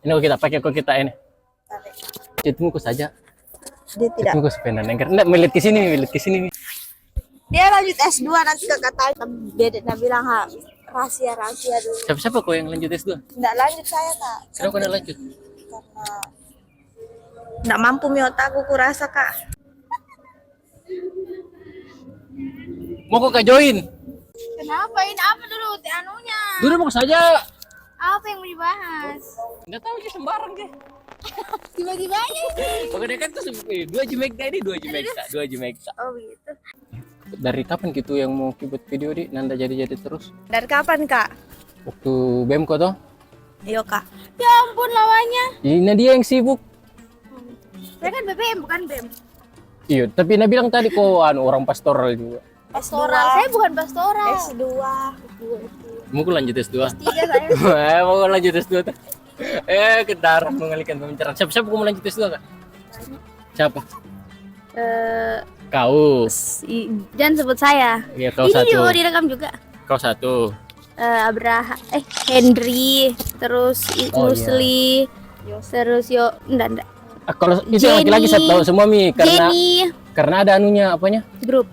Ini kok kita ini. Chatmu saja. Dia tidak. Chatmu sepenan. Enggak melihat ke sini. Dia lanjut S2 nanti ke kata Bedet bilang rahasia dulu. Siapa kok yang lanjut S2? Enggak lanjut saya, Kak. Kenapa enggak lanjut? Karena enggak mampu otakku kurasa, Kak. Mau kok Kak join? Kenapa? Ini apa dulu anunya? Dulu mau saja. Apa yang mau dibahas? Enggak tahu sih sembarang deh. Tiba-tiba aja. Pokoknya kan tuh 2 Jumekta ini 2 Jumekta. Oh gitu. Dari kapan gitu yang mau buat video di Nanda jadi terus? Dari kapan, Kak? Waktu BEM kok toh? Iya, Kak. Ya ampun lawannya. Ini dia yang sibuk. Saya kan BBM bukan BEM. Iya, tapi Nanda bilang tadi kok orang pastoral juga. Pastoral. Saya bukan pastoral. S2. Mau lanjut S2? Tiga saya. Mau lanjut S2 tuh. Kendaraan mengalihkan pembicaraan. Siapa mau lanjut S2 Kak? Siapa? Kau. Jangan sebut saya. Iya, kau Ini satu. juga direkam juga. Kau satu. Henry, terus Oh, Musli, terus enggak. Kalau itu yang laki-laki saya tahu semua Jenny, karena ada anunya apanya? grup.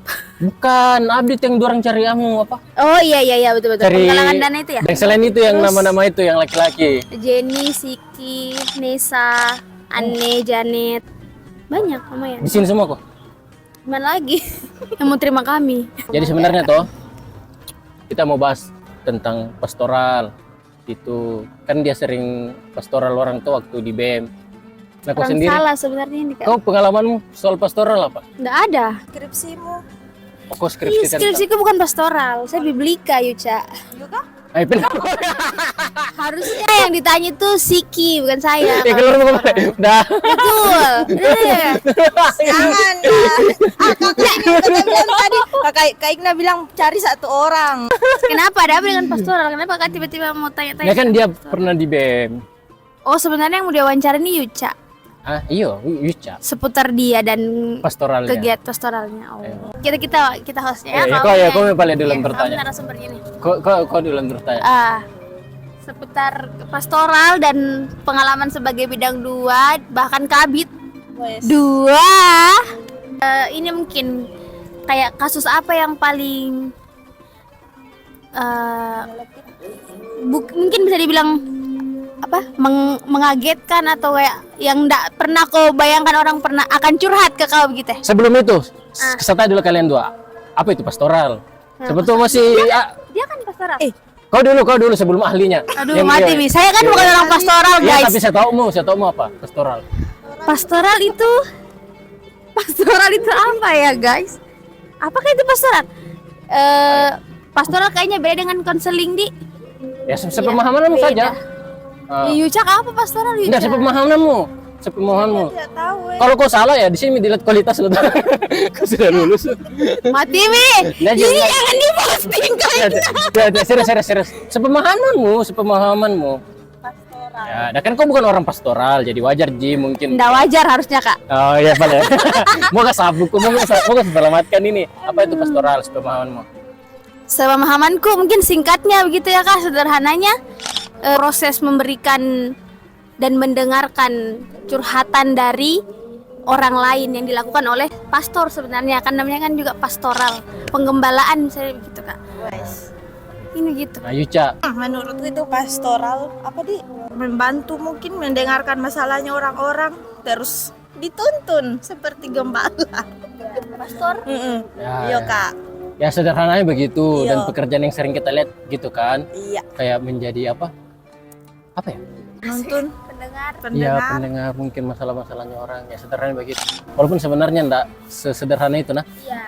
Bukan update yang dorang cari kamu apa? Oh iya betul. Cari Penggalangan dana itu ya. Dan selain itu yang Terus- nama-nama itu yang laki-laki. Jenny, Siki, Nesa, Anne, Janet. Banyak lumayan. Di sini semua kok. Gimana lagi yang mau terima kami? Jadi sebenarnya toh kita mau bahas tentang pastoral. Itu kan dia sering pastoral orang tuh waktu di BEM. Nah, kau Orang sendiri, salah sebenarnya ini Kak. kau pengalamanmu soal pastoral apa? Nggak ada. Skripsimu. Oh, kau skripsi tentang. Skripsiku bukan pastoral, saya biblika Yuca. Juga? Harusnya yang ditanya itu Siki bukan saya. Ya keluar mau kemana? Udah. Betul. Jangan, Kak. Kakak ini bilang tadi. Kak Igna bilang cari satu orang. Kenapa ada apa dengan pastoral? Kenapa Kak tiba-tiba mau tanya-tanya? Ya kan tentang dia pastoral? pernah di BEM. Oh sebenarnya yang mau diwawancara ini Yuca. Iya, Yuca. Seputar dia dan Pastoralnya. kegiatan pastoralnya. Oh. Kita hostnya ya. Kau yang paling duluan bertanya. Kamu narasumbernya nih. Kau duluan bertanya. Seputar pastoral dan pengalaman sebagai bidang 2 bahkan kabit Wes. 2. Ini mungkin kayak kasus apa yang paling mungkin bisa dibilang apa mengagetkan atau kayak yang enggak pernah kau bayangkan orang pernah akan curhat ke kau gitu ya? Sebelum itu, keserta dulu kalian dua. Apa itu pastoral? Sebetulnya masih Dia kan pastoral. kau dulu sebelum ahlinya. Aduh mati bi. Saya kan bukan orang pastoral Iya, guys. tapi saya tahu mau apa pastoral. Pastoral itu apa ya guys? Apakah itu pastoral? Pastoral kayaknya beda dengan konseling di. Ya sepemahamanmu beda. saja. Yuca apa pastoral Yuca? Enggak sepemahamanmu. Tidak tahu. Kalau kau salah ya di sini dilihat kualitas lo. Kau sudah lulus. Mati mi. Nah, Ini jangan- jangan diposting guys. Serius. Sepemahamanmu. Pastoral. Ya, dan kan kau bukan orang pastoral, jadi wajar Ji mungkin. Nggak wajar harusnya kak. Oh iya boleh. Mau nggak sabuk, mau nggak selamatkan ini. Apa itu pastoral sepemahamanmu? Sepemahamanku mungkin singkatnya begitu ya kak, sederhananya proses memberikan dan mendengarkan curhatan dari orang lain yang dilakukan oleh pastor sebenarnya kan namanya kan juga pastoral penggembalaan misalnya begitu kak. Wes. Ini gitu. Nah Yuca, Menurutku itu pastoral membantu mungkin mendengarkan masalahnya orang-orang terus dituntun seperti gembala. Pastor. Iya, Kak. Ya sederhananya begitu. Iya. Dan pekerjaan yang sering kita lihat gitu kan, Iya. kayak menjadi apa ya? Nuntun Iya pendengar. pendengar mungkin masalah-masalahnya orang ya sederhana begitu. Walaupun sebenarnya enggak sesederhana itu nah. Iya.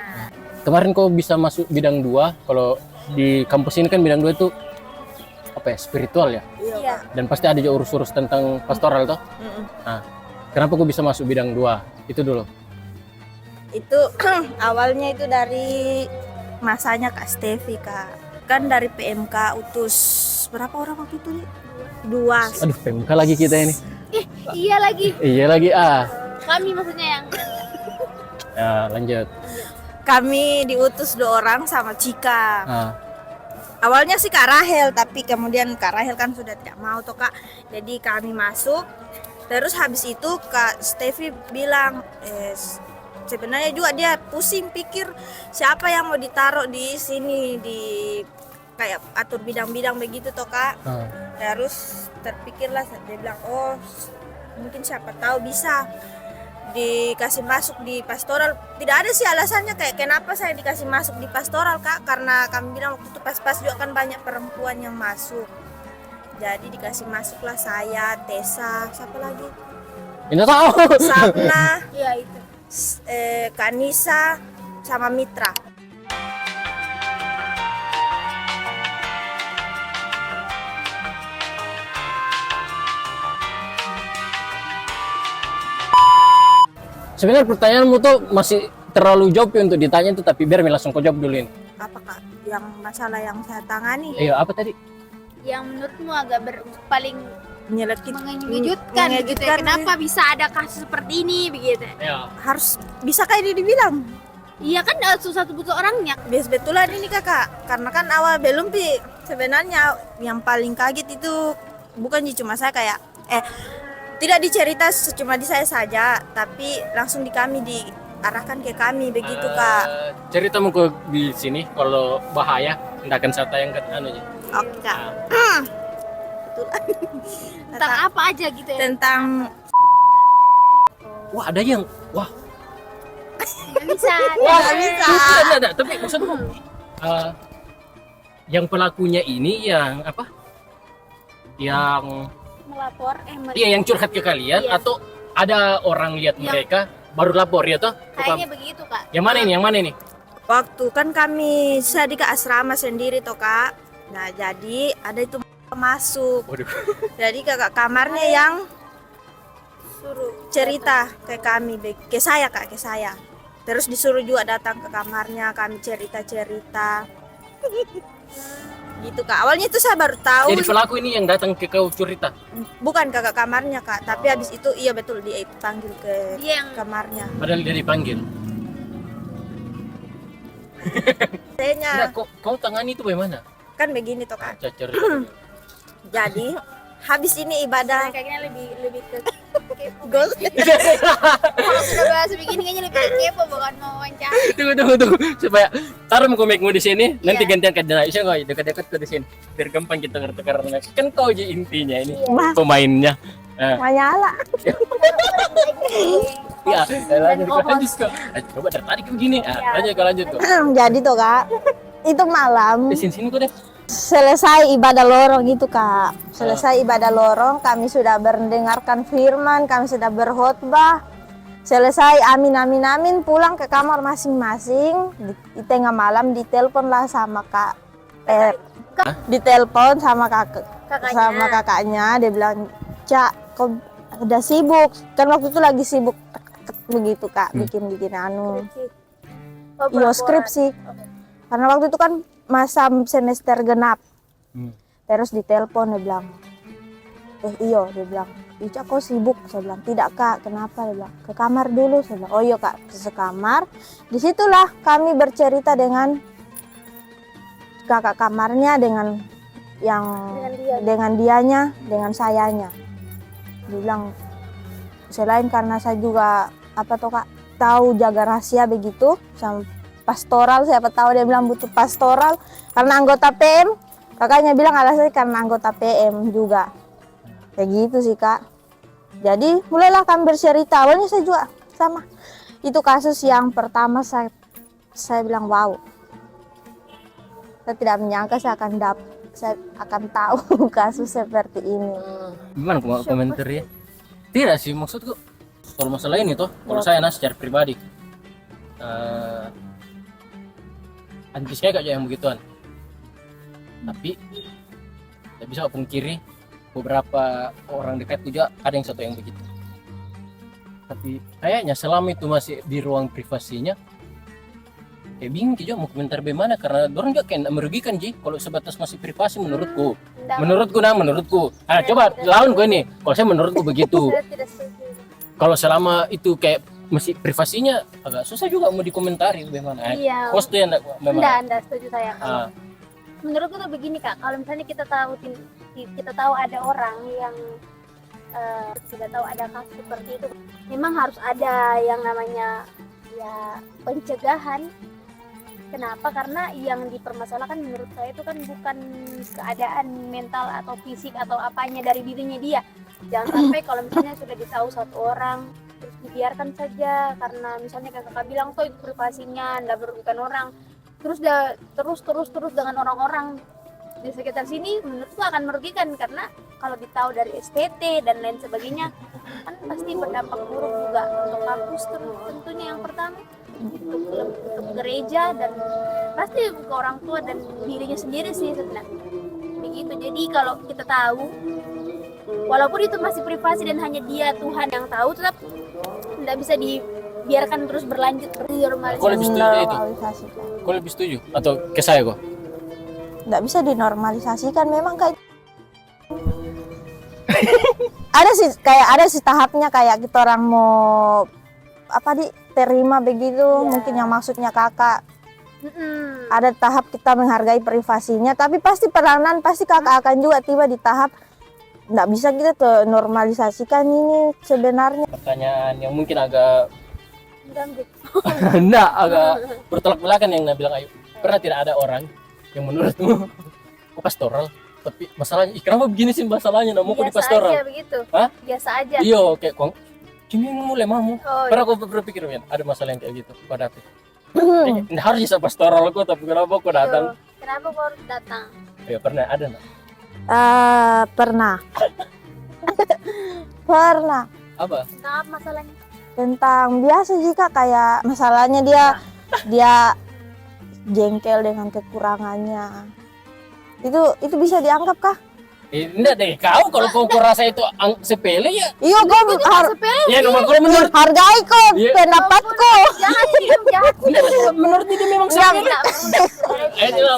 Kemarin kau bisa masuk bidang 2, kalau di kampus ini kan bidang 2 itu apa ya, spiritual ya. Iya. Dan pasti ada juga urus-urus tentang pastoral toh. Nah, kenapa kau bisa masuk bidang 2? Itu dulu. Itu awalnya itu dari masanya Kak Stevi, Kak. Kan dari PMK utus berapa orang waktu itu nih? 2. Aduh, PMK lagi kita ini. Iya lagi. Iya lagi Kami maksudnya yang Ya, lanjut. Kami diutus 2 orang sama Cika. awalnya sih Kak Rahel, tapi kemudian Kak Rahel kan sudah tidak mau toh Kak. Jadi kami masuk. Terus habis itu Kak Stevi bilang, sebenarnya juga dia pusing pikir siapa yang mau ditaruh di sini, di kayak atur bidang-bidang begitu toh Kak. Terus terpikirlah, dia bilang, oh mungkin siapa tahu bisa dikasih masuk di pastoral. Tidak ada sih alasannya kayak kenapa saya dikasih masuk di pastoral Kak, karena kami bilang waktu itu pas-pas juga kan banyak perempuan yang masuk. Jadi dikasih masuklah saya, Tessa, siapa lagi? Ini tahu. Sapna, Iya itu. Kanisa, sama Mitra. Sebenarnya pertanyaanmu tuh masih terlalu jauh untuk ditanya itu, tapi biar langsung kau jawab dulu ini. Apa Kak? Yang masalah yang saya tangani Iya, apa tadi? Yang menurutmu agak paling menyelekit, mengejutkan gitu ya. Kenapa bisa ada kasus seperti ini begitu? Iya. harus bisa kayak dia dibilang. Iya kan susah butuh orangnya. Betulan ini Kakak, karena kan awal belum Pi. Sebenarnya yang paling kaget itu bukan cuma saya kayak tidak dicerita cuma di saya saja, tapi langsung di kami diarahkan ke kami begitu Kak. Ceritamu ke di sini kalau bahaya tidak akan saya tayangkan anunya. Oke Kak. Betul. Tentang apa aja gitu ya? Tentang Wah, ada yang Nggak bisa. nggak bisa. Ada, tapi maksudku yang pelakunya ini yang apa? Yang Melapor iya, yang curhat ke kalian Iya. atau ada orang lihat mereka baru lapor ya toh? kayaknya begitu Kak. Yang mana ini? Yang mana ini? waktu kan kami saya di asrama sendiri toh Kak. Nah, jadi ada itu masuk. Waduh. Jadi kakak kamarnya yang suruh cerita ke kami, ke saya Kak, ke saya. Terus disuruh juga datang ke kamarnya, kami cerita-cerita. Gitu Kak. Awalnya itu saya baru tahu. Jadi pelaku ini yang datang ke kau cerita. Bukan kakak kamarnya Kak, tapi habis itu iya betul dia panggil ke Dia yang kamarnya. Padahal dia dipanggil. Sayanya Kau tangani itu bagaimana? kan begini toh Kak. Cacar. Jadi habis ini ibadah kayaknya lebih ke kepo. gol. Kalau sudah bahas begini kayaknya lebih ke kepo bukan mau wawancara. Tunggu. Supaya taruh komikmu di sini, nanti Iya. gantian ke Aisyah kau dekat-dekat ke di sini. Biar gampang kita ngerti karena kan kau aja intinya ini Wah. pemainnya. Manyala. Iya, lanjut kok. Coba dari tadi begini. Lanjut kok. Jadi toh Kak, itu malam Di sini kok deh. selesai ibadah lorong gitu Kak. Selesai ibadah lorong, kami sudah mendengarkan firman, kami sudah berkhotbah. Selesai amin, pulang ke kamar masing-masing. Di tengah malam diteleponlah sama Kak. Ditelepon sama kakaknya, dia bilang, "Cak, kau udah sibuk?" Kan waktu itu lagi sibuk begitu Kak, bikin skripsi. Karena waktu itu kan masa semester genap. Terus ditelepon dia bilang, iyo, dia bilang, "Ica kok sibuk?" Saya bilang, "Tidak Kak, kenapa?" Dia bilang, "Ke kamar dulu." Saya bilang, "Oh iya Kak." Ke kamar. Disitulah kami bercerita dengan kakak kamarnya, dengan yang dengan dianya, dengan sayanya. Dia bilang, selain karena saya juga apa toh Kak, tahu jaga rahasia begitu sama pastoral, siapa tahu dia bilang butuh pastoral karena anggota PM. Kakaknya bilang alasannya karena anggota PM juga. Kayak gitu sih Kak. Jadi mulailah kami bercerita. Awalnya saya juga sama. Itu kasus yang pertama saya bilang wow. Saya tidak menyangka saya akan tahu kasus seperti ini. Gimana komentar ya? Tidak sih, maksudku kalau masalah ini toh, kalau saya secara pribadi anti saya kayak yang begituan. Tapi tidak bisa pungkiri beberapa orang dekat juga ada yang satu yang begitu. Tapi kayaknya selama itu masih di ruang privasinya, kayak bingung juga mau komentar bagaimana, karena orang juga kayak merugikan Ji kalau sebatas masih privasi menurutku. Menurutku. Coba lawan gue nih. Kalau saya menurutku begitu. Saya tidak setuju. Kalau selama itu kayak masih privasinya agak susah juga mau dikomentari bagaimana. Iya. Host tuh yang memang. Enggak setuju saya. menurutku tuh begini Kak, kalau misalnya kita tahu ada orang yang sudah tahu ada kasus seperti itu, memang harus ada yang namanya ya pencegahan. Kenapa? Karena yang dipermasalahkan menurut saya itu kan bukan keadaan mental atau fisik atau apanya dari dirinya dia. Jangan sampai kalau misalnya sudah ditahu satu orang terus dibiarkan saja karena misalnya kakak bilang tuh itu privasinya, nggak merugikan orang. Terus terus dengan orang-orang di sekitar sini, menurutku akan merugikan karena kalau ditahu dari STT dan lain sebagainya kan pasti berdampak buruk juga untuk kampus tentunya yang pertama, untuk gereja dan pasti ke orang tua dan dirinya sendiri sih sebenarnya begitu. Jadi kalau kita tahu walaupun itu masih privasi dan hanya dia Tuhan yang tahu, tetap tidak bisa dibiarkan terus berlanjut Kau lebih setuju itu? Normalisasikan. Kau lebih setuju atau ke saya kok? Nggak bisa dinormalisasikan, memang kayak ada sih tahapnya, kayak kita orang mau apa terima begitu, Iya. mungkin yang maksudnya kakak. Ada tahap kita menghargai privasinya, tapi pasti peranan pasti kakak akan juga tiba di tahap nggak bisa kita tuh normalisasikan ini sebenarnya. Pertanyaan yang mungkin agak Gambit. enggak, agak bertolak belakang yang Nabi bilang Ayu. Pernah tidak ada orang yang menurutmu kok pastoral, tapi masalahnya kenapa begini sih masalahnya, mau kok di Biasa pastoral? aja begitu. Hah? Biasa aja. Iya, kayak kok kimi mulai mamu. Oh, Pernah aku berpikir men, ada masalah yang kayak gitu pada aku. Harus bisa pastoral kok, tapi kenapa kok datang? Kenapa kau harus datang? Ya pernah ada nggak? Pernah pernah Apa? Nah, apa masalahnya? tentang biasa jika kayak masalahnya dia jengkel dengan kekurangannya, itu bisa dianggap kah? Enggak deh, kalau kau rasa itu sepele ya. Iya, kau Ya nomor kalau menurut hargai kok Iya. pendapatku. Jahat sih, jahat. menurut dia memang sepele.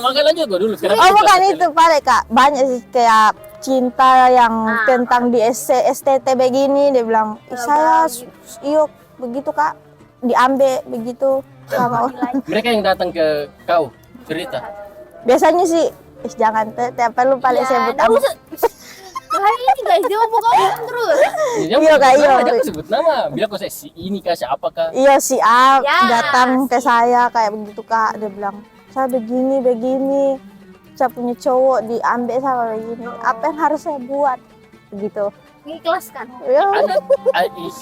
Makanya lanjut gua dulu. Kenapa Oh itu bukan sepele? itu Pak Kak, banyak sih kayak cinta yang tentang di STT begini, dia bilang saya iyo begitu Kak, diambil begitu sama orang. Mereka yang datang ke kau cerita. Biasanya sih jangan tiap perlu paling sebut nama. Hari ini guys, dia mau ngomong terus. Iya, Kak, iya. Jangan sebut nama. Bilang kau saya si ini kah siapa kah? Iya si A Ya, datang ke saya kayak begitu Kak, dia bilang saya begini, saya punya cowok diambil sama begini, apa yang harus saya buat begitu. Mengikhlaskan. Ya,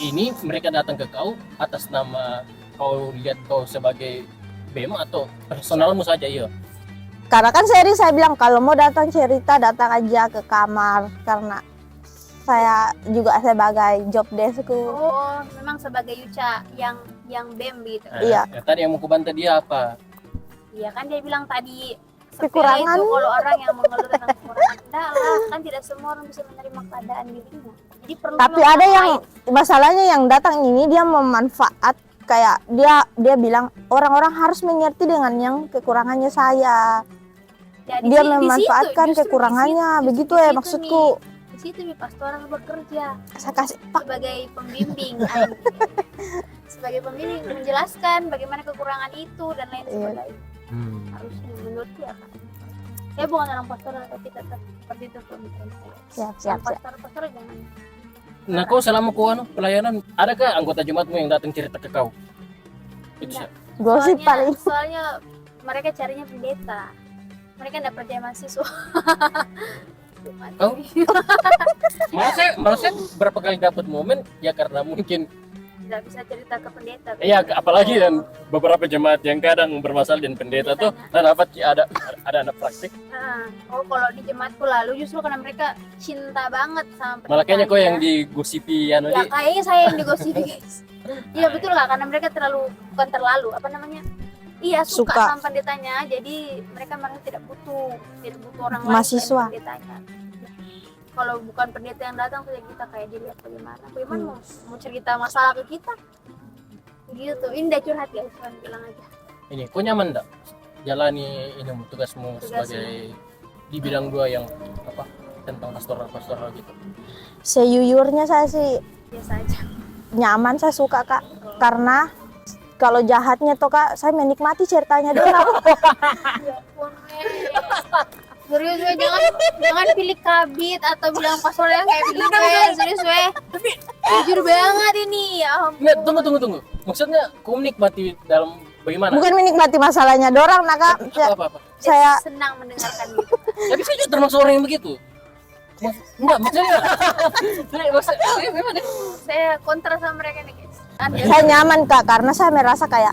Ini mereka datang ke kau atas nama kau lihat kau sebagai BEM atau personalmu saja iya. karena kan sering saya bilang kalau mau datang cerita datang aja ke kamar, karena saya juga sebagai job deskku. Oh, memang sebagai Yuca yang BEM gitu. Iya. Ya, tadi yang mau kubantah dia apa? Iya kan dia bilang tadi sepele Kekurangan. itu kalau orang yang mengeluh tentang kekurangan. Enggak lah, kan tidak semua orang bisa menerima keadaan dirinya. Jadi perlu Tapi ada yang masalahnya yang datang ini dia memanfaat, kayak dia bilang orang-orang harus mengerti dengan yang kekurangannya saya. Dia memanfaatkan kekurangannya, begitu ya maksudku. Di situ nih pastoral bekerja Saya kasih Pak, sebagai pembimbing, sebagai pembimbing menjelaskan bagaimana kekurangan itu dan lain sebagainya. Harusnya menurutku ya kan. Saya bukan orang pastoral tapi tetap seperti itu pemikiran saya. siap. Pastoral jangan. Nah kau selama kau pelayanan, adakah anggota jemaatmu yang datang cerita ke kau? Itu sih. Gosip paling. Soalnya mereka carinya pendeta. Mereka enggak percaya mahasiswa. Kau? Malah saya berapa kali dapat momen ya karena mungkin Tidak bisa cerita ke pendeta. iya apalagi dan beberapa jemaat yang kadang bermasalah dengan pendeta tuh dan dapat ada anak praktik. Nah, oh kalau di jemaatku lalu justru karena mereka cinta banget sama pendeta. Malah kayaknya kau yang digosipi Ya kayaknya saya yang digosipi guys. Iya betul lah, karena mereka bukan terlalu apa namanya? Iya suka sama pendetanya, jadi mereka tidak butuh orang lain Mahasiswa. selain pendetanya. Kalau bukan pendeta yang datang tuh ya kita kayak dilihat bagaimana mau cerita masalah ke kita gitu. Ini curhat ya, cuma bilang aja. Ini kau nyaman enggak jalani ini tugasmu sebagai di bidang 2 yang apa tentang pastoral gitu? Sejujurnya saya sih Biasa aja. nyaman, saya suka Kak, karena kalau jahatnya tuh Kak, saya menikmati ceritanya dorang. Serius we, jangan pilih kabit atau bilang pastor yang kayak begitu we. Serius we. Jujur banget ini. Ya ampun. Nggak, tunggu. Maksudnya kau menikmati dalam bagaimana? Bukan menikmati masalahnya dorang nah Kak. Apa? Saya senang mendengarkan gitu. Tapi saya juga termasuk orang yang begitu. Enggak, maksudnya gimana? Saya kontra sama mereka nih guys. saya nyaman Kak karena saya merasa kayak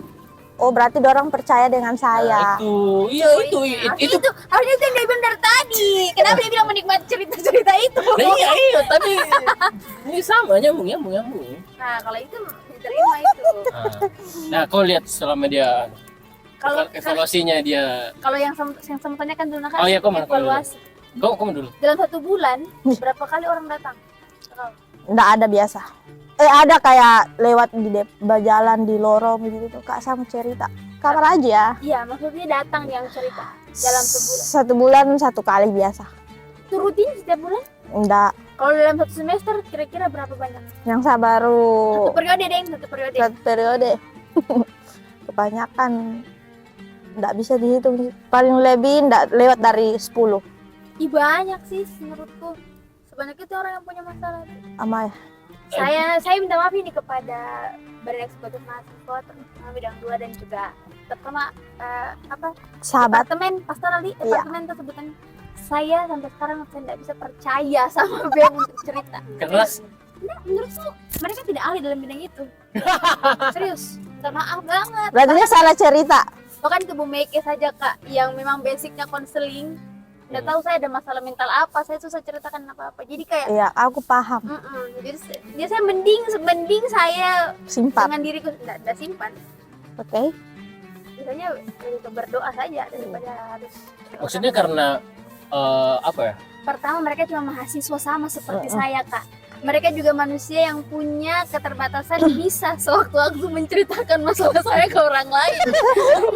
oh berarti dorang percaya dengan saya. Itu Harusnya itu yang dia bilang dari tadi. Kenapa dia bilang menikmati cerita-cerita itu? Nah, iya, tapi ini sama nyambung. Nah, kalau itu diterima itu. Nah, kau lihat selama dia Kalau evaluasinya dia. kalau yang semuanya kan dulu kan Oh iya, kau mana evaluasi. Kau dulu. Dalam 1 bulan berapa kali orang datang? Nggak ada biasa. Ada kayak lewat di jalan di lorong gitu tuh Kak sama cerita. Kamar aja. Iya, maksudnya datang yang cerita dalam sebulan. 1 bulan 1 kali biasa. Itu rutin setiap bulan? Enggak. Kalau dalam 1 semester kira-kira berapa banyak? Yang saya baru Satu periode deh, satu periode. 1 periode. Kebanyakan enggak bisa dihitung. Paling lebih enggak lewat dari 10. Ih, banyak sih menurutku. Sebanyak itu orang yang punya masalah. Ama Saya minta maaf ini kepada Badan Eksekutif Mahasiswa terutama bidang 2 dan juga terutama sahabat. departemen pastoral di Iya. departemen tersebut. Saya sampai sekarang saya tidak bisa percaya sama BEM untuk cerita. Karena Nah, menurutku mereka tidak ahli dalam bidang itu. Serius, minta maaf banget. Berarti dia salah cerita. Bahkan ke Bu Meke saja Kak, yang memang basicnya konseling, nggak tahu saya ada masalah mental apa, saya susah ceritakan apa-apa. Jadi kayak, Iya, aku paham. jadi dia saya mending saya Simpan. dengan diriku nggak simpan. Oke. Biasanya lebih ke berdoa saja daripada harus. maksudnya karena apa ya? Pertama mereka cuma mahasiswa sama seperti saya Kak. Mereka juga manusia yang punya keterbatasan bisa sewaktu-waktu menceritakan masalah saya ke orang lain.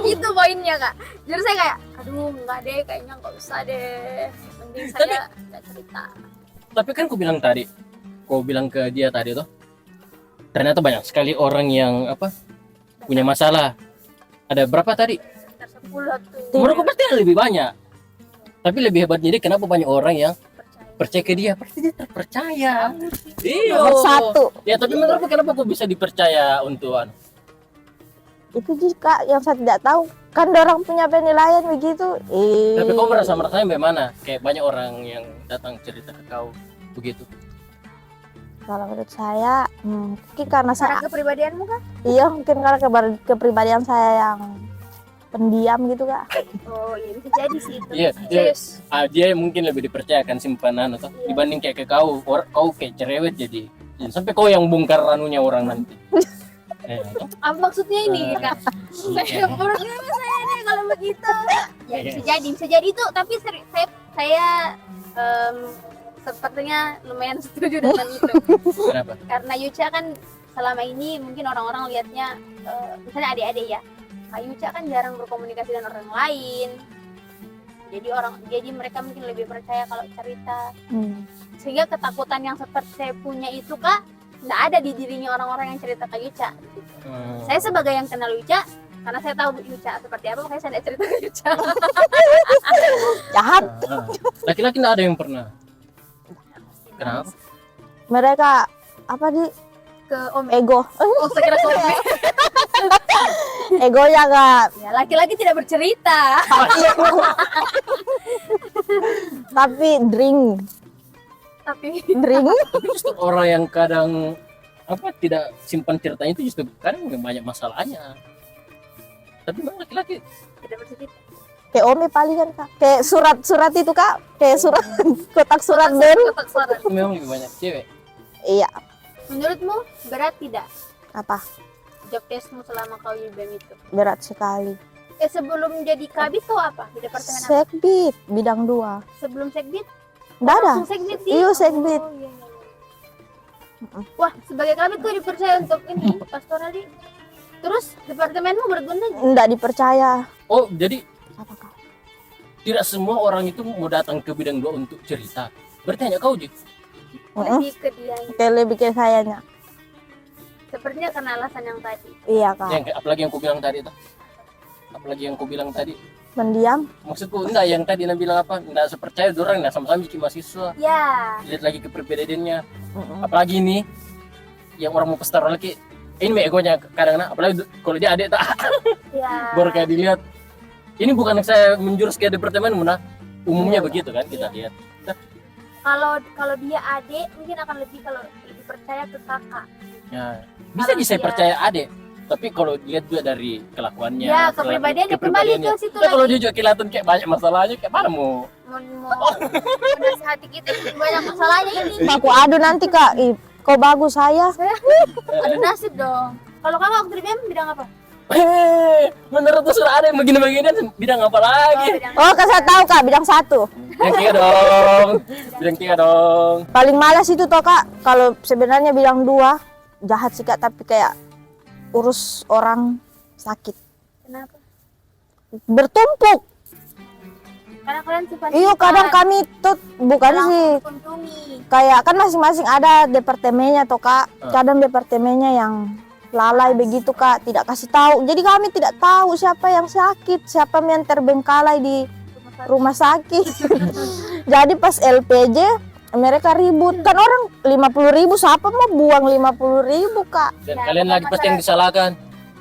Itu poinnya Kak. Jadi saya kayak, aduh enggak deh, kayaknya nggak usah deh. Mending saya nggak cerita. Tapi kan kau bilang ke dia tadi tuh, ternyata banyak sekali orang yang punya masalah. Ada berapa tadi? Sekitar 10 tuh. Menurutku pasti ada lebih banyak. Tapi lebih hebatnya dia kenapa banyak orang yang percaya ke dia? Pasti dia terpercaya. Iya. Nomor 1. Ya tapi menurutku kenapa kok bisa dipercaya untuk Itu jika yang saya tidak tahu kan orang punya penilaian begitu. Tapi kau merasanya bagaimana? Kayak banyak orang yang datang cerita ke kau begitu. Kalau menurut saya mungkin karena Cara saya kepribadianmu kan? iya mungkin karena kepribadian saya yang pendiam gitu Kak. Oh iya bisa jadi sih itu. Iya, Serius. Dia mungkin lebih dipercayakan simpanan atau dibanding kayak ke kau kayak cerewet jadi sampai kau yang bongkar anunya orang nanti. Apa maksudnya ini Kak? Saya menurut saya nih kalau begitu. Ya bisa jadi itu, tapi saya sepertinya lumayan setuju dengan itu. Kenapa? Karena Yuca kan selama ini mungkin orang-orang lihatnya misalnya adik-adik ya, Kak Yuca kan jarang berkomunikasi dengan orang lain. Jadi mereka mungkin lebih percaya kalau cerita. Sehingga ketakutan yang seperti saya punya itu Kak, nggak ada di dirinya orang-orang yang cerita ke Yuca. Saya sebagai yang kenal Yuca, karena saya tahu Yuca seperti apa, makanya saya tidak cerita ke Yuca. Jahat. Laki-laki nggak ada yang pernah. Kenapa? Mereka Ke Om ego. Oh, saya kira ke Om. Egonya Kak. Ya, laki-laki tidak bercerita. Tapi drink. Tapi Tapi justru orang yang kadang tidak simpan ceritanya itu justru kadang banyak masalahnya. Tapi memang laki-laki tidak bercerita. Kayak Omi paling kan Kak. Kayak surat-surat itu Kak. Kayak surat kotak surat Ben. Kotak suara. memang lebih banyak cewek. Iya. Menurutmu berat tidak Apa? job testmu selama kau di BEM itu? Berat sekali. Sebelum jadi kabit kau apa di departemen apa? Sekbid bidang 2. Sebelum sekbid? Nggak ada. Langsung sekbid sih? Iya, sekbid. Oh, iya. Wah, sebagai kabit kau dipercaya untuk ini pastoral di. Terus departemenmu berguna? Nggak dipercaya. Oh, jadi Apa Kak? tidak semua orang itu mau datang ke bidang 2 untuk cerita. Berarti hanya kau, Jik. Lebih ke dia. Kayak lebih kayak sayanya. Sepertinya karena alasan yang tadi. Iya kak, Apalagi yang ku bilang tadi tuh. Apalagi yang ku bilang tadi. mendiam. Maksudku enggak yang tadi Nabi bilang apa? Enggak sepercaya orang enggak sama-sama bikin mahasiswa. Ya. Lihat lagi keperbedaannya. Mm-mm. Apalagi ini yang orang mau pastoral lagi. Ini egonya kadang-kadang apalagi kalau dia adik tak Ya. baru kayak dilihat. Ini bukan saya menjurus ke departemen mana. Umumnya begitu kan kita lihat. Kalau dia adik mungkin akan lebih percaya ke kakak. Ya, bisa Kalau saya dia- percaya adik. Tapi kalau dilihat juga dari kelakuannya, Ya, kepribadiannya kembali ke situ Ya, kalau lagi. dia juga kelihatan kayak banyak masalahnya, kayak mana mau? Mau menasihati kita banyak masalahnya ini. Aku adu nanti kak, ih, kok bagus saya. Ada nasib dong. Kalau kakak waktu di BM bidang apa? Menurut tuh sudah ada yang begini-begini, bidang apa lagi? Bidang Oh kak saya tahu kak, bidang 1. Bidang 3 dong, bidang 3 dong. Paling malas itu toh kak, kalau sebenarnya bidang 2 jahat sih kak, tapi kayak urus orang sakit Kenapa? bertumpuk. Karena kalian simpan. Iya kadang kami tuh bukan sih kunjungi. kayak kan masing-masing ada departemennya toh kak, kadang departemennya yang lalai begitu kak, tidak kasih tahu, jadi kami tidak tahu siapa yang sakit, siapa yang terbengkalai di rumah sakit. Jadi pas LPJ mereka ribut, kan orang 50.000, siapa mau buang 50.000 kak? Dan Ya, kalian lagi pasti yang disalahkan.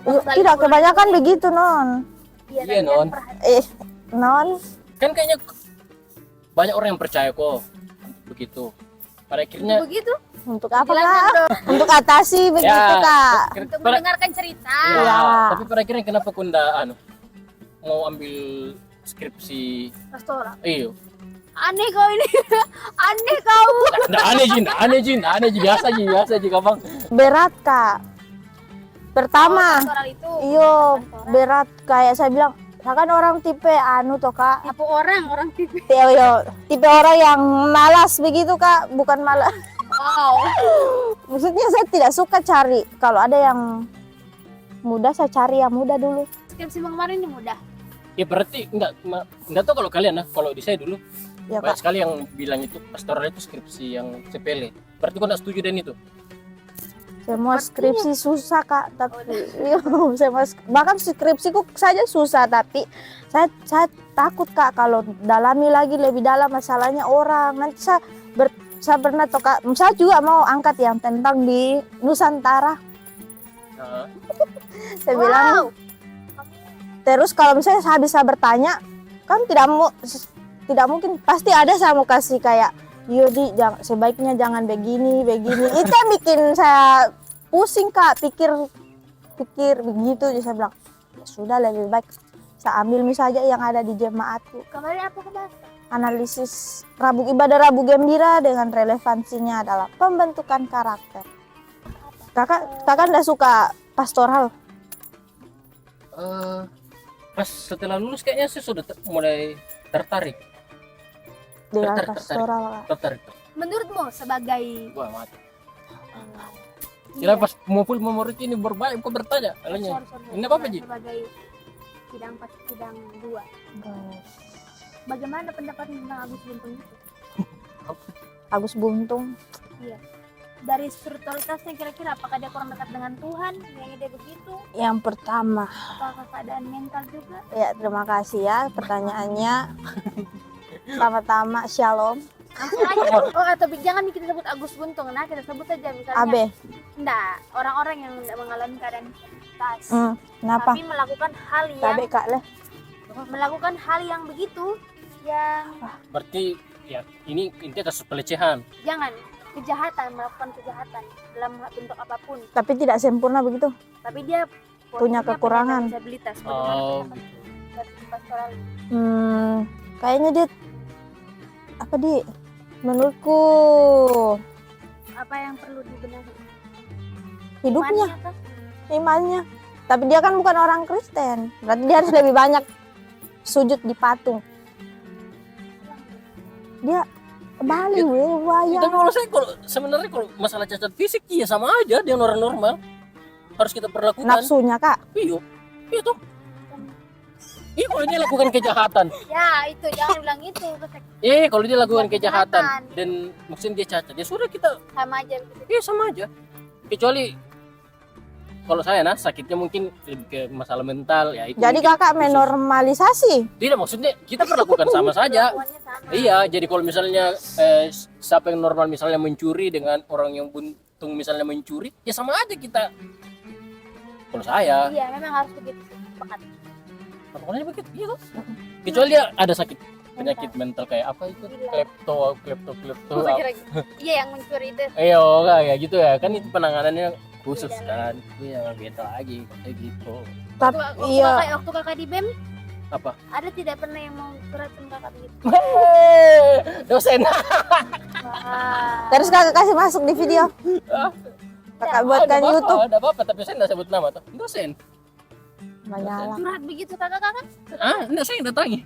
Tidak, kebanyakan begitu non. Iya, Non. Non Kan kayaknya banyak orang yang percaya kok begitu. Pada akhirnya Begitu untuk apa Jelaskan kak? dong. Untuk atasi begitu kak. untuk pada, mendengarkan cerita. ya, Ya. tapi pada akhirnya kenapa kau ndak mau ambil skripsi? Pastoral. Iyo. Aneh kau ini. Aneh kau. Nggak aneh Jin, biasa aja gampang. Berat kak. Pertama, Pastoral itu. iyo berat kayak saya bilang. Saya kan orang tipe anu toh kak. Apa orang tipe. Tipe orang yang malas begitu kak, bukan malas. Wow. Maksudnya saya tidak suka cari. Kalau ada yang mudah saya cari yang mudah dulu. Skripsi kemarin ini mudah. Ya berarti enggak tahu kalau kalian kalau di saya dulu Ya banyak kak. sekali yang bilang itu pastoral itu skripsi yang sepele. Berarti kau enggak setuju dengan itu? Semua skripsi susah kak, tapi bahkan skripsiku saja susah, tapi saya takut kak kalau dalami lagi lebih dalam masalahnya orang. Nanti saya pernah toh kak, saya juga mau angkat yang tentang di Nusantara. Nah, Saya bilang terus kalau misalnya saya bisa bertanya, kan tidak mungkin pasti ada saya mau kasih kayak Yudi sebaiknya jangan begini. Itu yang bikin saya pusing kak, pikir begitu. Jadi saya bilang ya sudah, lebih baik saya ambil misalnya yang ada di jemaatku. Kemarin apa kebahas? Analisis ibadah Rabu Gembira dengan relevansinya adalah pembentukan karakter. Kakak nggak suka pastoral? pas setelah lulus kayaknya saya sudah mulai tertarik. Dengan Tertarik. pastoral kak. Tertarik. Menurutmu sebagai Wah, mati. Kira pas mau full memorit ini berbaik kok bertanya. Alanya. sorry. Ini apa, Ji? Sebagai bidang 2. Bagaimana pendapatmu tentang Agus Buntung itu? Agus Buntung. Iya. Dari spiritualitasnya kira-kira apakah dia kurang dekat dengan Tuhan yang dia begitu? Yang pertama, Apakah keadaan mental juga? ya terima kasih ya pertanyaannya. Pertama-tama shalom. Langsung aja. Oh, atau jangan kita sebut Agus Buntung. Nah, kita sebut saja misalnya. Abe. Enggak, orang-orang yang tidak mengalami keadaan disabilitas. Kenapa? Tapi melakukan hal yang Abe kak leh. melakukan hal yang begitu yang Berarti ya ini intinya kasus pelecehan. jangan melakukan kejahatan dalam bentuk apapun, Tapi tidak sempurna begitu. tapi dia Punya posisinya kekurangan. penyandang disabilitas. Oh, Bagaimana pendapat pastoral? Kayaknya dia menurutku Apa yang perlu dibenahi? hidupnya, Imannya kah? imannya. Tapi dia kan bukan orang Kristen. Berarti dia harus lebih banyak sujud di patung. Dia Bali Itu- weh, wayang. Tapi kalau saya sebenarnya kalau masalah cacat fisik iya sama aja dia orang normal. Harus kita perlakukan. Nafsunya kak. Iya. Iya tuh. Iya kalau dia lakukan kejahatan. Ya, itu jangan bilang itu. Kalau dia lakukan kejahatan Kejahatan. dan maksudnya dia cacat, ya sudah kita Sama aja begitu. sama aja. Kecuali kalau saya sakitnya mungkin lebih ke masalah mental ya itu. Jadi mungkin kakak khusus. menormalisasi. Tidak, maksudnya kita perlakukan sama saja. Perlakuannya sama. Iya, jadi kalau misalnya siapa yang normal misalnya mencuri dengan orang yang buntung misalnya mencuri, ya sama aja kita. Kalau saya, Iya, memang harus begitu sih. Sepakat. pokoknya begitu, iya toh. Kecuali dia ada sakit penyakit mental kayak apa itu, klepto. Saya kira gitu. Iya, yang mencuri itu. Kayak gitu ya, kan itu penanganannya khusus kan. Iya, beda lagi kayak gitu. Tapi Waktu kakak di BEM, Apa? ada tidak pernah yang mau curhat sama kakak begitu? Dosen. Wah. terus kakak kasih masuk di video. Kakak buatkan Ada YouTube. Ada apa-apa, tapi saya nggak sebut nama tuh. Dosen. Banyak. Curhat begitu kakak-kakak? Enggak, saya yang datangi.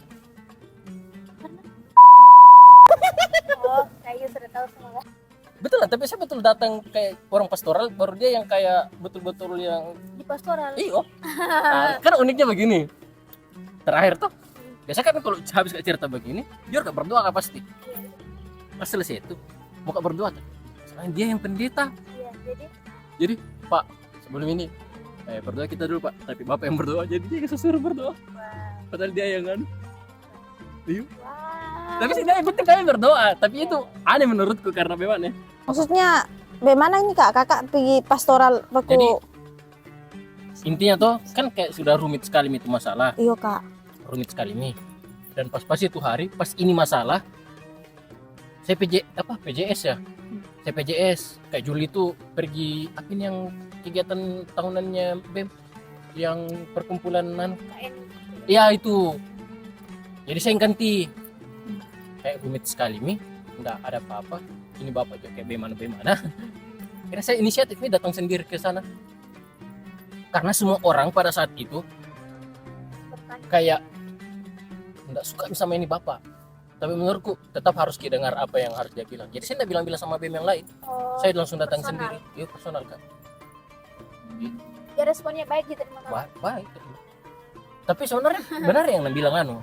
Oh, kayaknya sudah tahu semua kan? Betul lah, tapi saya betul datang kayak orang pastoral, baru dia yang kayak betul-betul yang Di pastoral. iyo. Nah, kan uniknya begini. Terakhir tuh, biasa kan kalau habis cerita begini, dia gak berdoa kan pasti. Pas selesai itu, mau gak berdoa tuh. Soalnya dia yang pendeta. Iya, Jadi, Pak, sebelum ini berdoa kita dulu Pak. Tapi Bapak yang berdoa, jadi dia yang suruh berdoa. Padahal dia yang kan. Iya. wah. Tapi sih yang penting kami berdoa. Tapi itu aneh menurutku karena bagaimana? Maksudnya bagaimana ini kak? Kakak pergi pastoral Jadi aku. intinya tuh kan kayak sudah rumit sekali itu masalah. Iya kak. Rumit sekali nih. Dan pas itu hari, pas ini masalah, saya PJS ya. Saya PJS. Kayak Juli itu pergi apa ini yang kegiatan tahunannya BEM yang perkumpulan iya itu. Jadi saya yang ganti. Kayak rumit sekali nih, nggak ada apa-apa. Ini bapak juga kayak bagaimana. Akhirnya saya inisiatif nih datang sendiri ke sana. Karena semua orang pada saat itu kayak nggak suka sama ini bapak. Tapi menurutku tetap harus didengar apa yang harus dia bilang. Jadi saya nggak bilang-bilang sama BEM yang lain. Oh, Saya langsung datang personal. sendiri. Iya personal kan. Ya responnya baik gitu terima kasih. Baik. Tapi sebenarnya benar yang bilang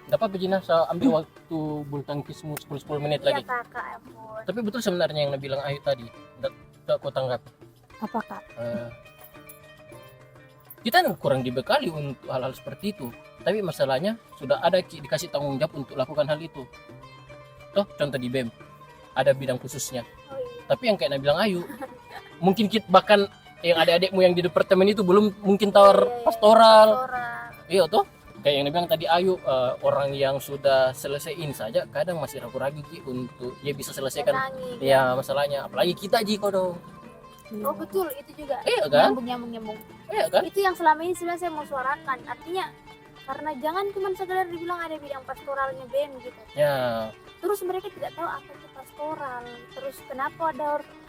dapat begini saya ambil waktu bulu tangkismu 10 menit Iya lagi. kakak, ampun. Tapi betul sebenarnya yang bilang Ayu tadi. Tidak kau tanggap. Apa kak? Kita kurang dibekali untuk hal-hal seperti itu. Tapi masalahnya sudah ada dikasih tanggung jawab untuk lakukan hal itu. Toh contoh di BEM ada bidang khususnya. Oh, iya. Tapi yang kayak bilang Ayu, mungkin kita bahkan yang adik-adikmu yang di departemen itu belum mungkin tawar pastoral. Iya toh. Kayak yang dibilang tadi Ayu, orang yang sudah selesaiin saja kadang masih ragu-ragu Ki untuk dia bisa selesaikan Tenangin. ya masalahnya. Apalagi kita Ji dong. Oh betul, itu juga. Iya kan? Nyambung. Iya kan? Itu yang selama ini sebenarnya saya mau suarakan. Artinya karena jangan cuma sekedar dibilang ada bidang pastoralnya BEM gitu. Ya. Terus mereka tidak tahu apa itu pastoral. Terus kenapa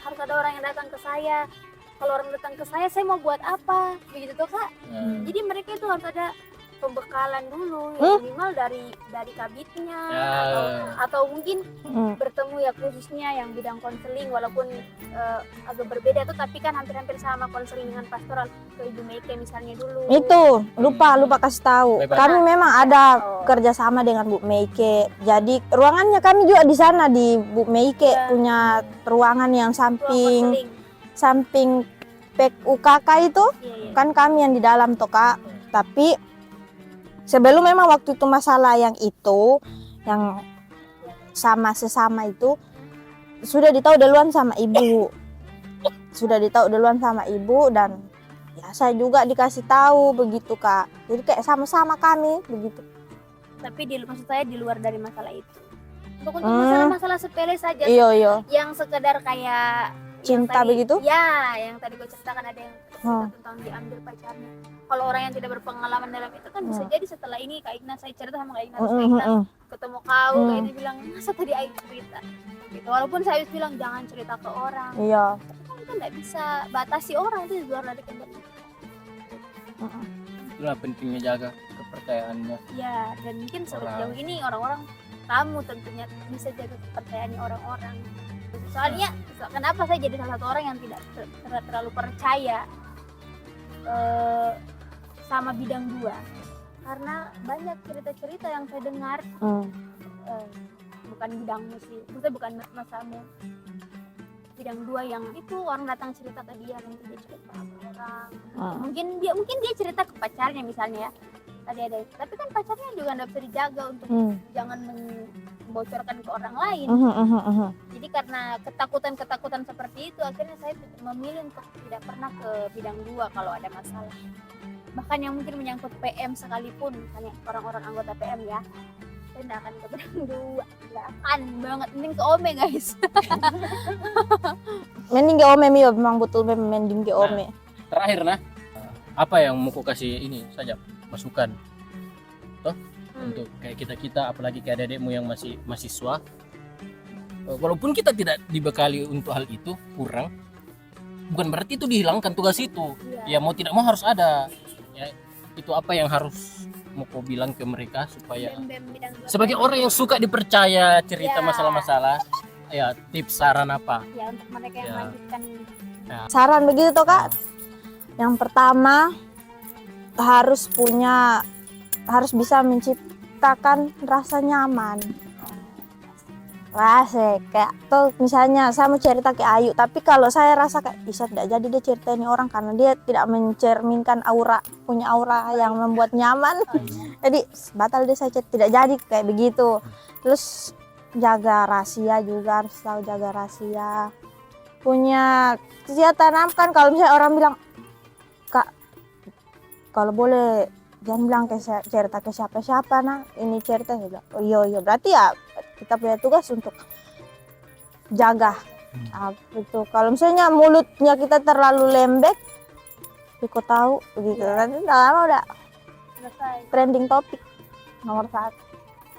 harus ada orang yang datang ke saya? Kalau orang datang ke saya mau buat apa? Begitu tuh kak. Jadi mereka itu harus ada pembekalan dulu ya, minimal dari kabitnya atau mungkin bertemu ya khususnya yang bidang konseling walaupun agak berbeda tuh tapi kan hampir-hampir sama konseling dengan pastoral ke Ibu Meike misalnya dulu. Itu lupa kasih tahu. Baik. Kami memang ada kerjasama dengan Bu Meike. Jadi ruangannya kami juga di sana di Bu Meike punya ruangan yang samping PUKK itu kan kami yang di dalam toh kak. Tapi sebelum memang waktu itu masalah yang sama sesama itu sudah ditahu duluan sama ibu. Dan ya saya juga dikasih tahu begitu kak. Jadi kayak sama-sama kami begitu. Tapi maksud saya di luar dari masalah itu. Untuk masalah-masalah sepele saja. Iya. Yang sekedar kayak Cinta begitu? Ya, yang tadi gue ceritakan ada yang tentang diambil pacarnya. Kalau orang yang tidak berpengalaman dalam itu kan bisa jadi setelah ini Kak Igna saya cerita sama Kak Igna terus Kak Igna ketemu kau, Kak Igna bilang masa tadi Ayu cerita. Gitu. Walaupun saya bilang jangan cerita ke orang. Iya. Tapi kan kita nggak bisa batasi orang itu di luar dari kendali. Itulah pentingnya jaga kepercayaannya. Ya, dan mungkin sejauh ini orang-orang kamu tentunya bisa jaga kepercayaannya orang-orang. Soalnya kenapa saya jadi salah satu orang yang tidak terlalu percaya sama bidang 2 karena banyak cerita-cerita yang saya dengar bukan bidangmu sih, maksudnya bukan masamu bidang 2 yang itu orang datang cerita ke dia, nanti dia cerita ke orang. Hmm. Mungkin dia cerita ke pacarnya misalnya ya. Tadi ada itu. Tapi kan pacarnya juga nggak bisa dijaga untuk jangan membocorkan ke orang lain. Jadi karena ketakutan seperti itu, akhirnya saya memilih untuk tidak pernah ke bidang 2 kalau ada masalah. Bahkan yang mungkin menyangkut PM sekalipun, misalnya orang-orang anggota PM ya, saya tidak akan ke bidang 2, nggak akan banget. Mending ke Ome guys. Mending ke Ome Mio, memang betul mending ke Ome. Terakhir nah, apa yang mau ku kasih ini saja masukan toh untuk kayak kita apalagi kayak adekmu yang masih mahasiswa, walaupun kita tidak dibekali untuk hal itu kurang, bukan berarti itu dihilangkan tugas itu. Ya mau tidak mau harus ada ya, itu apa yang harus mau kau bilang ke mereka supaya sebagai orang yang suka dipercaya cerita masalah-masalah, ya tips saran apa Ya untuk mereka yang melanjutkan. Saran begitu toh Kak. Yang pertama harus bisa menciptakan rasa nyaman. Rasa kayak tuh misalnya saya mau cerita ke Ayu, tapi kalau saya rasa kayak bisa tidak jadi dia cerita ini orang karena dia tidak mencerminkan punya aura yang membuat nyaman. Jadi batal dia saya tidak jadi kayak begitu. Terus jaga rahasia juga, harus tahu jaga rahasia. Punya dia tanamkan kalau misalnya orang bilang, Kak, kalau boleh jangan bilang cerita ke siapa-siapa nah, ini cerita. Saya bilang, oh iya berarti ya kita punya tugas untuk jaga. Itu kalau misalnya mulutnya kita terlalu lembek, kau tahu begitu nanti lama udah Selesai. trending topik nomor 1.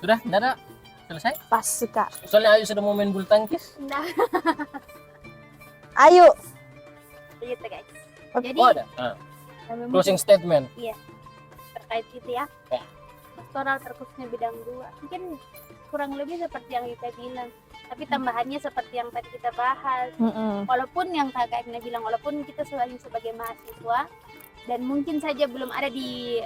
sudah tidak ada selesai. Pas sih Kak. Soalnya Ayu sudah mau main bulu tangkis. Nah, Ayo. gitu guys. Jadi Oh ada. Closing statement. terkait itu ya. Ya. Pastoral terkhususnya bidang 2. Mungkin kurang lebih seperti yang kita bilang. Tapi tambahannya seperti yang tadi kita bahas. Walaupun yang kakak Ina bilang, walaupun kita sebagai mahasiswa dan mungkin saja belum ada di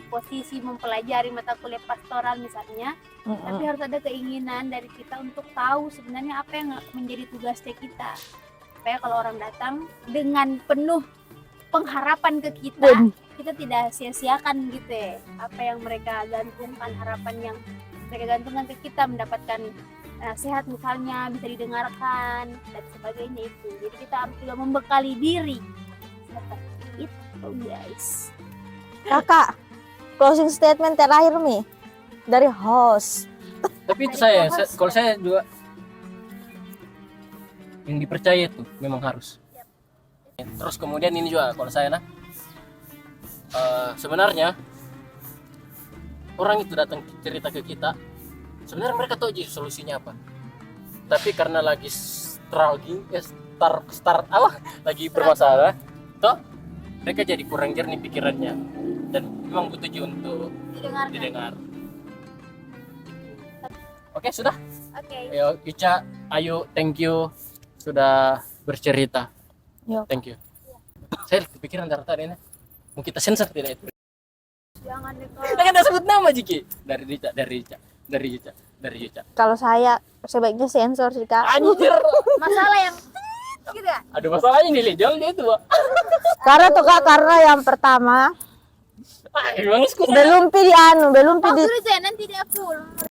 posisi mempelajari mata kuliah pastoral misalnya, tapi harus ada keinginan dari kita untuk tahu sebenarnya apa yang menjadi tugasnya kita. Supaya kalau orang datang dengan penuh pengharapan ke kita, kita tidak sia-siakan gitu ya. Apa yang mereka gantungkan, harapan yang mereka gantungkan ke kita, mendapatkan nasihat misalnya, bisa didengarkan dan sebagainya itu. Jadi kita harus juga membekali diri seperti itu guys. Kakak, closing statement terakhir nih dari host. Tapi itu kalau saya juga yang dipercaya itu memang harus. Terus kemudian ini juga kalau saya sebenarnya orang itu datang cerita ke kita, sebenarnya mereka tahu aja solusinya apa. Tapi karena lagi lagi bermasalah, toh mereka jadi kurang jernih pikirannya dan memang butuh juga untuk didengar. Oke, sudah. Oke. Yo, Ica, Ayu, thank you sudah bercerita. Yo. Thank you. Saya kepikiran tadi ini. Mau kita sensor tidak itu? Jangan dekat. Kan ada sebut nama Jiki. Dari Ica. Kalau saya sebaiknya sensor sih Kak. Anjir. Masalah yang gitu ya. Ada masalahnya nih, Lejol dia itu, Pak. Karena tuh Kak, karena yang pertama Gimana sih? belum pilih Oh, sudah saya nanti dia full.